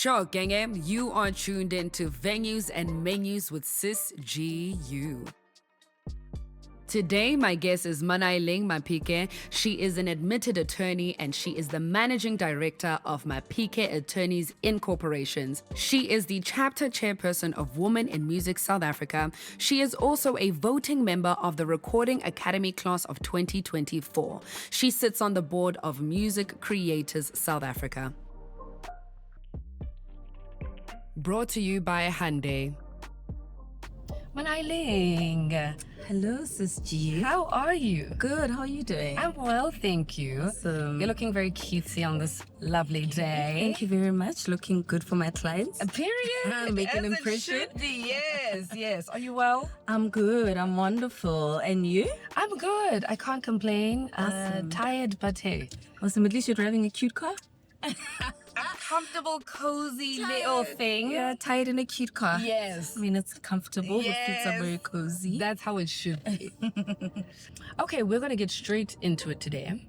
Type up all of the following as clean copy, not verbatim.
Sho Genge, you are tuned in to Venues and Menus with Sis G.U. Today, my guest is Manaileng Maphike. She is an admitted attorney and she is the managing director of Maphike Attorneys Incorporations. She is the chapter chairperson of Women in Music South Africa. She is also a voting member of the Recording Academy class of 2024. She sits on the board of Music Creators South Africa. Brought to you by Hyundai. Manaileng, Hello, Sis G.U. how are you? Good. How are you doing? I'm well, thank you. Awesome. You're looking very cutesy on this lovely day. Thank you very much. Looking good for my clients. A period. Make an As it impression. should be. Yes, yes. Are you well? I'm good. I'm wonderful. And you? I'm good. I can't complain. Awesome. Tired, but hey. Awesome. At least you're driving a cute car. Comfortable, cozy little thing. Yeah, tired in a cute car. Yes. I mean, it's comfortable. The seats are very cozy. That's how it should be. Okay, we're going to get straight into it today.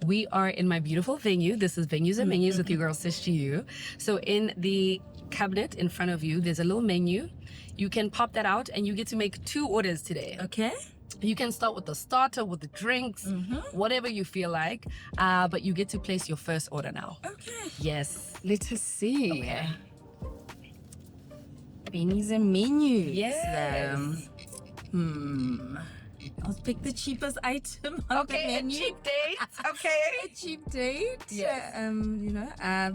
We are in my beautiful venue. This is Venues and Menus with your girl, Sis G.U. So in the cabinet in front of you, there's a little menu. You can pop that out and you get to make 2 orders today. Okay. You can start with the starter, with the drinks, whatever you feel like. But you get to place your first order now. Okay. Yes. Let us see. Okay. Benny's a menu. Yes. I'll pick the cheapest item on the Okay, a menu. cheap date. Okay. A cheap date. Yes.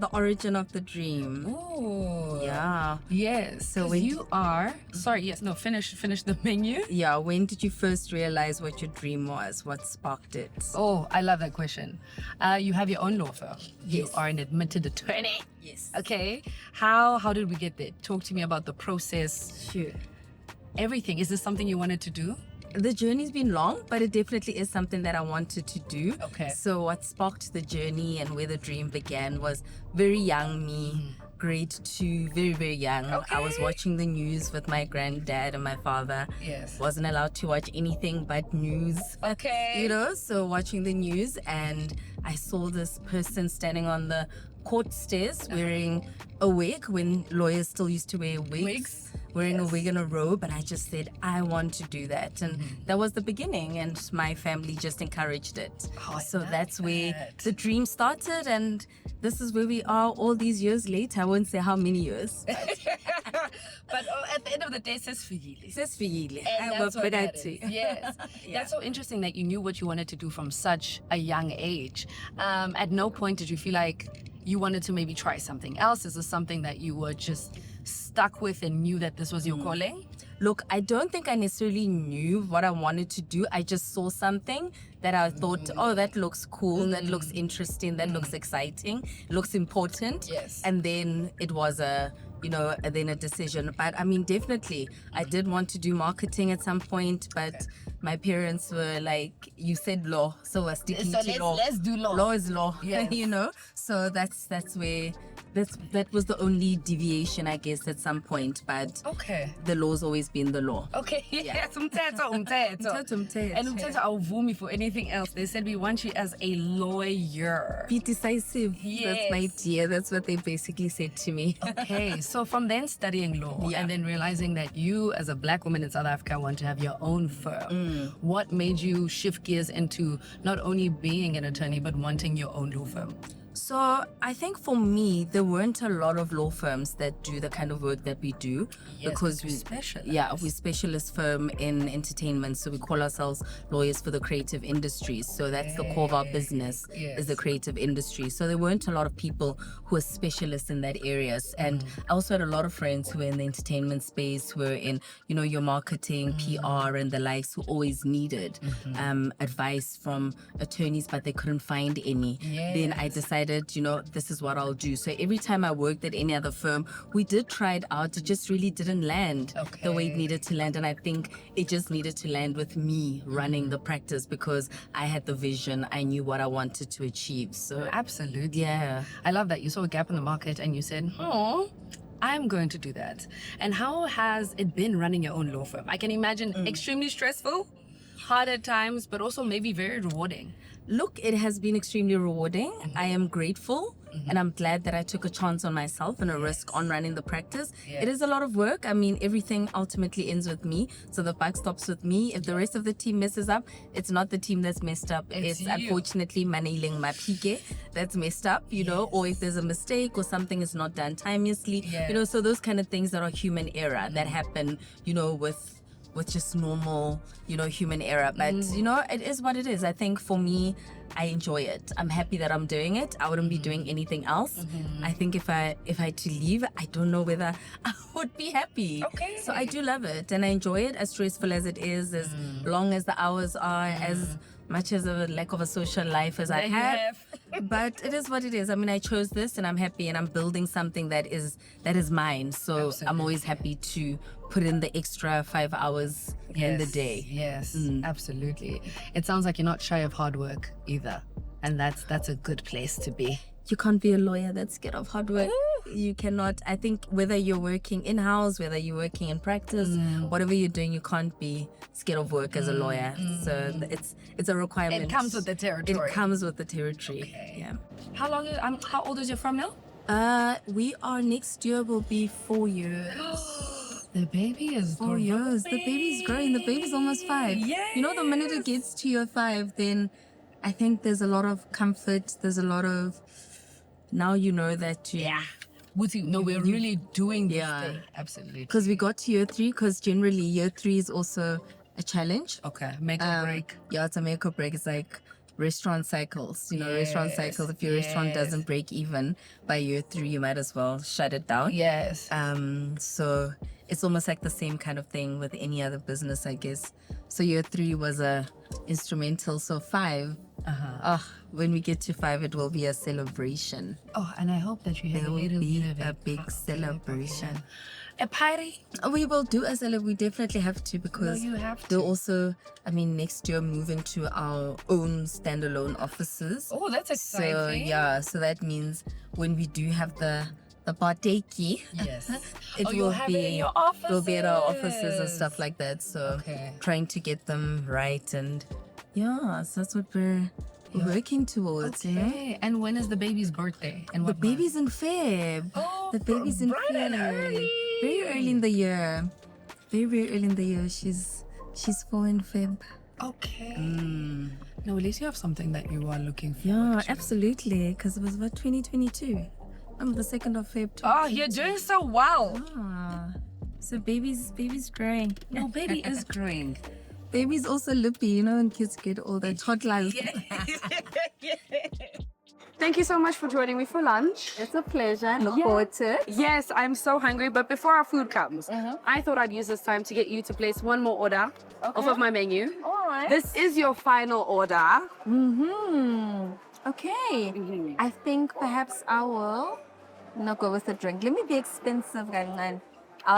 The origin of the dream. Oh. Yeah. Yes. So when you are. Sorry. Yes. No. Finish the menu. Yeah, when did you first realize what your dream was? What sparked it? Oh, I love that question. You have your own law firm. You Yes. are an admitted attorney. Yes. Okay. How did we get there? Talk to me about the process. Sure. Everything. Is this something you wanted to do? The journey's been long, but it definitely is something that I wanted to do. Okay. So what sparked the journey and where the dream began was very young me, grade 2, very, very young. Okay. I was watching the news with my granddad and my father. Yes. Wasn't allowed to watch anything but news. Okay. You know, so watching the news and I saw this person standing on the court stairs wearing a wig when lawyers still used to wear wigs. Wearing a wig and a robe, and I just said, I want to do that. And that was the beginning, and my family just encouraged it. So that's where the dream started, and this is where we are all these years later. I won't say how many years. But at the end of the day, says Figili. Sesfigile. And that's what that is. Yeah. Yes. That's so interesting that you knew what you wanted to do from such a young age. At no point did you feel like you wanted to maybe try something else? Is this something that you were just stuck with and knew that this was your calling? Look, I don't think I necessarily knew what I wanted to do. I just saw something that I thought, oh, that looks cool, that looks interesting, that looks exciting, looks important. Yes. And then it was a decision. But I mean, definitely, I did want to do marketing at some point, but my parents were like, you said law, so we're sticking So to law. let's do law. Law is law, Yes. you know? So that's where, that was the only deviation, I guess, at some point. But Okay. the law's always been the law. Okay. Yes. Umthetho. Umthetho. And umthetho awuvumi for anything else. They said we want you as a lawyer. Be decisive. Yes. That's my dear. That's what they basically said to me. Okay, so from then studying law Yeah. and then realizing that you as a black woman in South Africa want to have your own firm, what made you shift gears into not only being an attorney but wanting your own law firm? So I think for me, there weren't a lot of law firms that do the kind of work that we do. Yes, because we specialize. Yeah, we're specialist firm in entertainment. So we call ourselves lawyers for the creative industries. So that's the core of our business, Yes. is the creative industry. So there weren't a lot of people who are specialists in that areas. And I also had a lot of friends who were in the entertainment space, who were in, your marketing, PR and the likes, who always needed advice from attorneys, but they couldn't find any. Yes. Then I decided, this is what I'll do. So every time I worked at any other firm, we did try it out. It just really didn't land the way it needed to land. And I think it just needed to land with me running the practice because I had the vision. I knew what I wanted to achieve. So Absolutely. yeah. I love that. You saw a gap in the market and you said, I'm going to do that. And how has it been running your own law firm? I can imagine extremely stressful. hard at times, but also maybe very rewarding. Look, it has been extremely rewarding. I am grateful and I'm glad that I took a chance on myself and a risk on running the practice. It is a lot of work. I mean, everything ultimately ends with me. So the buck stops with me. If the rest of the team messes up, it's not the team that's messed up. It's unfortunately Manaileng Maphike that's messed up, you know, or if there's a mistake or something is not done timeously, you know, so those kind of things that are human error that happen, you know, with just normal, you know, human error. But, you know, it is what it is. I think for me, I enjoy it. I'm happy that I'm doing it. I wouldn't be doing anything else. I think if I had to leave, I don't know whether I would be happy. Okay. So I do love it and I enjoy it, as stressful as it is, as long as the hours are, as much as a lack of a social life as I have. But it is what it is. I mean, I chose this and I'm happy and I'm building something that is mine. So I'm always happy to put in the extra 5 hours in the day. Yes, absolutely. It sounds like you're not shy of hard work either. And that's a good place to be. You can't be a lawyer that's scared of hard work. You cannot. I think whether you're working in-house, whether you're working in practice, whatever you're doing, you can't be scared of work as a lawyer. So it's a requirement. It comes with the territory. It comes with the territory. Okay. Yeah. How old is your from now? We are next year will be 4 years. The baby is 4 years. The baby's growing. The baby's almost 5. Yes. You know, the minute it gets to year 5, then I think there's a lot of comfort. There's a lot of, now you know that you... Yeah. We're really doing this thing. Absolutely. Because we got to year 3, because generally year 3 is also a challenge. Okay, make or break. Yeah, it's a make or break. It's like restaurant cycles. You know, restaurant cycles. If your restaurant doesn't break even by year 3, you might as well shut it down. Yes. So it's almost like the same kind of thing with any other business, I guess. So year 3 was a instrumental. So 5. When we get to 5, it will be a celebration. Oh, and I hope that you have There will be a big celebration. A party? We will do a celebration. We definitely have to, because you have they'll also, I mean, next year move into our own standalone offices. Oh, that's exciting. So yeah, so that means when we do have the partake, Yes. it you'll will have be it in your offices. Will be at our offices and stuff like that. So Okay. trying to get them right, and yeah, so that's what we're working towards. You know? Okay. And when is the baby's birthday? And The what baby's in Feb. Oh, The baby's in bright and Feb. early. Very early in the year. Very, very early in the year. She's 4 in Feb. month? Okay. No, at least you have something that you are looking for. Yeah, absolutely. Because it was about 2022. I'm the 2nd of Feb. Oh, you're doing so well. So baby's growing. No, baby is growing. Baby's also lippy, you know, when kids get all that toddlers. Thank you so much for joining me for lunch. It's a pleasure. Look forward to it. Yes, I'm so hungry, but before our food comes, I thought I'd use this time to get you to place one more order off of my menu. All right. This is your final order. Okay. I think perhaps I will not go with a drink. Let me be expensive, Gangan.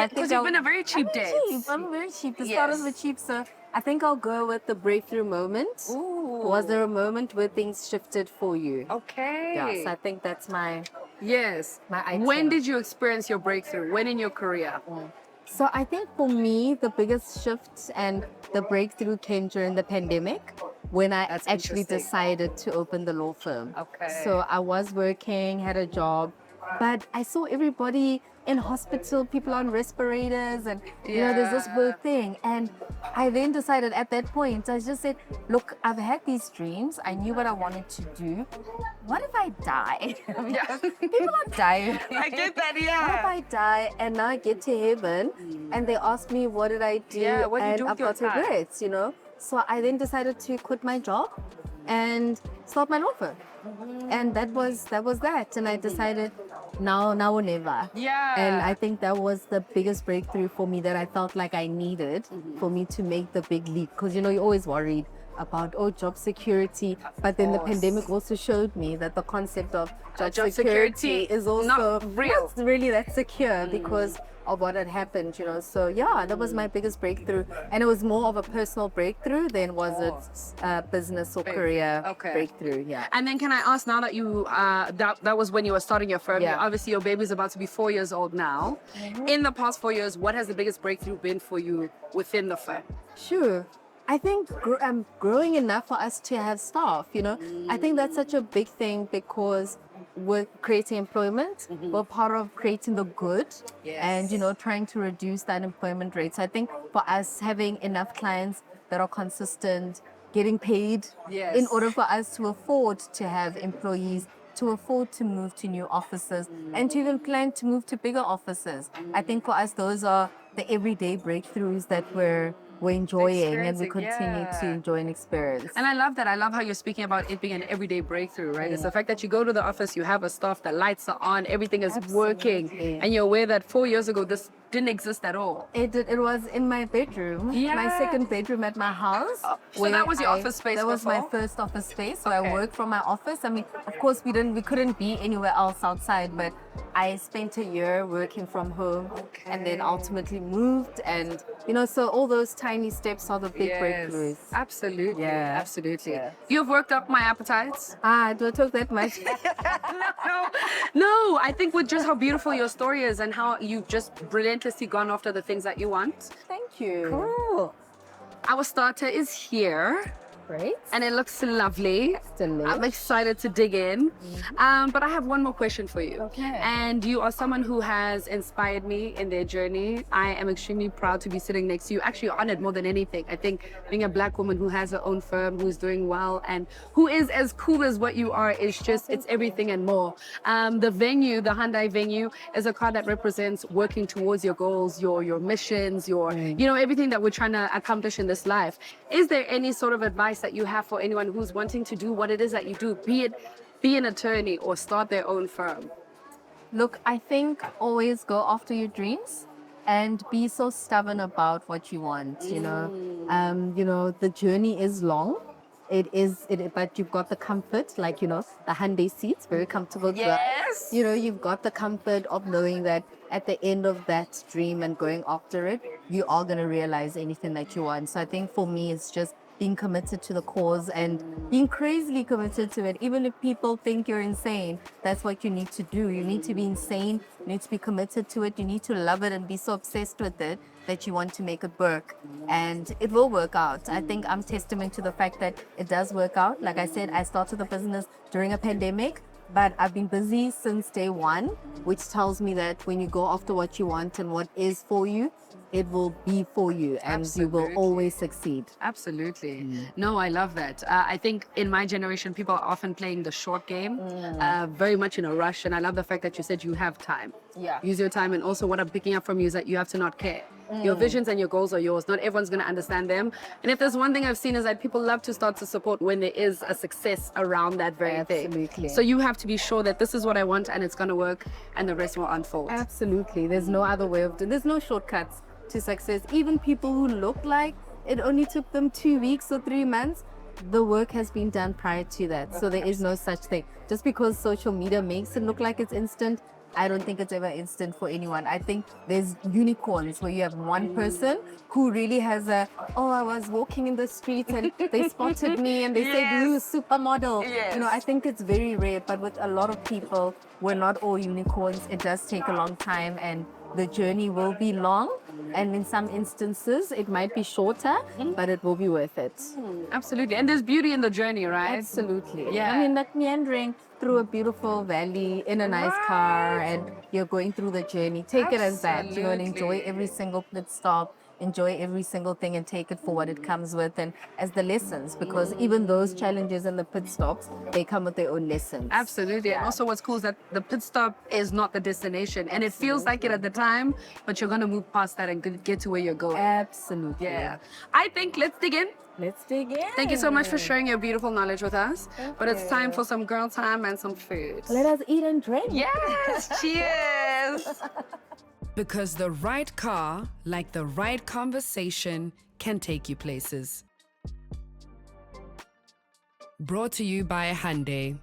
Because you've been a very cheap date. I'm very cheap. The starters were cheap, so I think I'll go with the breakthrough moment. Ooh. Was there a moment where things shifted for you? Okay. Yeah, so I think that's my my item. When did you experience your breakthrough? When in your career? So I think for me, the biggest shift and the breakthrough came during the pandemic, when I actually decided to open the law firm. Okay. So I was working, had a job, but I saw everybody in hospital, people on respirators, and you know, there's this whole thing. And I then decided at that point, I just said, look, I've had these dreams. I knew what I wanted to do. What if I die? People are dying. I get that, What if I die and now I get to heaven and they ask me what did I do? Yeah, what did you do and with your I've got time? regrets, you know? So I then decided to quit my job and start my law firm. And that was that. And I decided now or never. Yeah. And I think that was the biggest breakthrough for me that I felt like I needed for me to make the big leap. Because, you know, you're always worried about, job security. But then the pandemic also showed me that the concept of job security is also not real. not really that secure because of what had happened, you know. So yeah, that was my biggest breakthrough. And it was more of a personal breakthrough than was it a business or career breakthrough. Yeah. And then can I ask, now that you, that was when you were starting your firm, Yeah. obviously your baby's about to be 4 years old now. In the past 4 years, what has the biggest breakthrough been for you within the firm? Sure. I think growing enough for us to have staff, you know, I think that's such a big thing because we're creating employment, we're part of creating the good and, you know, trying to reduce the unemployment rate. So I think for us having enough clients that are consistent, getting paid in order for us to afford to have employees, to afford to move to new offices and to even plan to move to bigger offices. I think for us, those are the everyday breakthroughs that we're enjoying and we continue to enjoy and experience. And I love that. I love how you're speaking about it being an everyday breakthrough, right? It's the fact that you go to the office, you have a staff, the lights are on, everything is working, and you're aware that 4 years ago this didn't exist at all. It was in my bedroom, my second bedroom at my house. So that was your office space. That was my first office space. So I worked from my office. I mean, of course, we couldn't be anywhere else outside, but I spent a year working from home and then ultimately moved. And, you know, so all those tiny steps are the big breakthroughs. Absolutely. Absolutely. You've worked up my appetites. Do I talk that much? No, I think with just how beautiful your story is and how you've just relentlessly gone after the things that you want. Thank you. Cool. Our starter is here. Great. And it looks lovely. I'm excited to dig in. But I have one more question for you. Okay. And you are someone who has inspired me in their journey. I am extremely proud to be sitting next to you. Actually honored more than anything. I think being a Black woman who has her own firm, who's doing well, and who is as cool as what you are is just, it's everything and more. The venue, the Hyundai venue, is a car that represents working towards your goals, your missions, your, you know, everything that we're trying to accomplish in this life. Is there any sort of advice that you have for anyone who's wanting to do what it is that you do, be an attorney or start their own firm? Look, I think always go after your dreams and be so stubborn about what you want, you know. You know, the journey is long. But you've got the comfort, like, you know, the Hyundai seats, very comfortable. Yes. You know, you've got the comfort of knowing that at the end of that dream and going after it, you are going to realize anything that you want. So I think for me, it's just being committed to the cause and being crazily committed to it. Even if people think you're insane, that's what you need to do. You need to be insane. You need to be committed to it. You need to love it and be so obsessed with it that you want to make it work. And it will work out. I think I'm testament to the fact that it does work out. Like I said, I started the business during a pandemic, but I've been busy since day one, which tells me that when you go after what you want and what is for you, it will be for you and you will always succeed. Absolutely. No, I love that. I think in my generation, people are often playing the short game, very much in a rush. And I love the fact that you said you have time. Use your time. And also what I'm picking up from you is that you have to not care. Your visions and your goals are yours. Not everyone's going to understand them. And if there's one thing I've seen is that people love to start to support when there is a success around that very thing. So you have to be sure that this is what I want and it's going to work and the rest will unfold. Absolutely. There's no other way of doing it. There's no shortcuts to success. Even people who look like it only took them 2 weeks or 3 months, the work has been done prior to that. So there is no such thing. Just because social media makes it look like it's instant, I don't think it's ever instant for anyone. I think there's unicorns where you have one person who really has I was walking in the street and they spotted me and they said, you supermodel. You know, I think it's very rare, but with a lot of people, we're not all unicorns. It does take a long time and the journey will be long. And in some instances, it might be shorter, but it will be worth it. Absolutely. And there's beauty in the journey, right? Absolutely. I mean, like meandering through a beautiful valley in a nice car and you're going through the journey. Take it as that, you know, and enjoy every single pit stop. Enjoy every single thing and take it for what it comes with and as the lessons, because even those challenges and the pit stops, they come with their own lessons. Absolutely. And also what's cool is that the pit stop is not the destination and it feels like it at the time, but you're going to move past that and get to where you're going. Absolutely. Yeah. I think let's dig in. Let's dig in. Thank you so much for sharing your beautiful knowledge with us. But it's time for some girl time and some food. Let us eat and drink. Yes. Cheers. Because the right car, like the right conversation, can take you places. Brought to you by Hyundai.